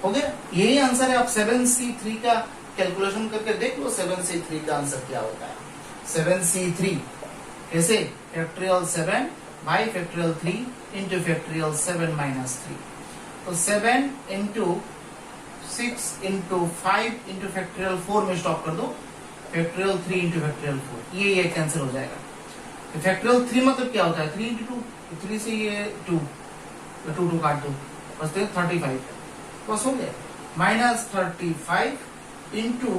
हो गया, यही आंसर है। आप 7c3 का कैलकुलेशन करके देख लो 7c3 का आंसर क्या होता है। 7c3 कैसे, factorial 7 by factorial 3 into factorial 7 minus 3, तो 7 इंटू 6 इंटू 5 इंटू फैक्टोरियल 4 में स्टॉप कर दो, फैक्टोरियल 3 इंटू फैक्टोरियल 4, ये कैंसिल हो जाएगा। तो फैक्टोरियल 3 मतलब क्या होता है 3 इंटू 2, 3 से ये 2 2 काट दो, बस 35, बस हो गया -35 इंटू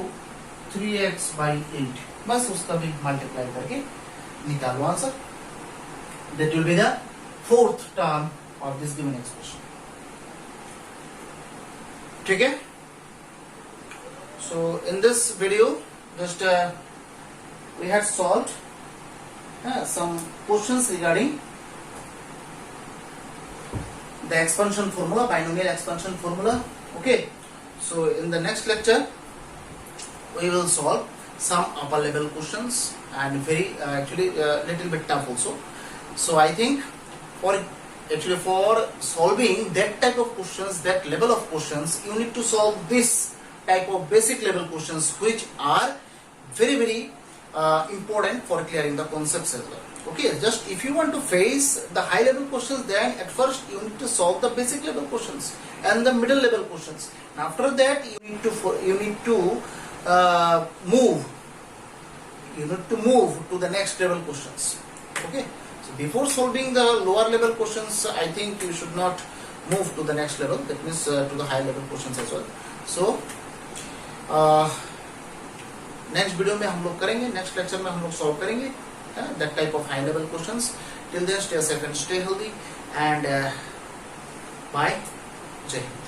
3x बाई 8, बस उसका भी मल्टीप्लाई करके निकालो answer. That will be the fourth term of this given expression, ठीक है। So in this video just we had solved some questions regarding the expansion formula, binomial expansion formula. Okay, so in the next lecture we will solve some upper level questions and very actually little bit tough also. So I think for solving that type of questions, that level of questions, you need to solve this type of basic level questions which are very important for clearing the concepts as well. Okay, just if you want to face the high level questions, then at first you need to solve the basic level questions and the middle level questions. And after that you need to move to the next level questions. Okay, so before solving the lower level questions, I think you should not move to the next level, that means to the high level questions as well. So next video में हम लोग करेंगे, next lecture में हम लोग solve करेंगे that type of high level questions. Till then stay safe and stay healthy and bye, जय हिंद।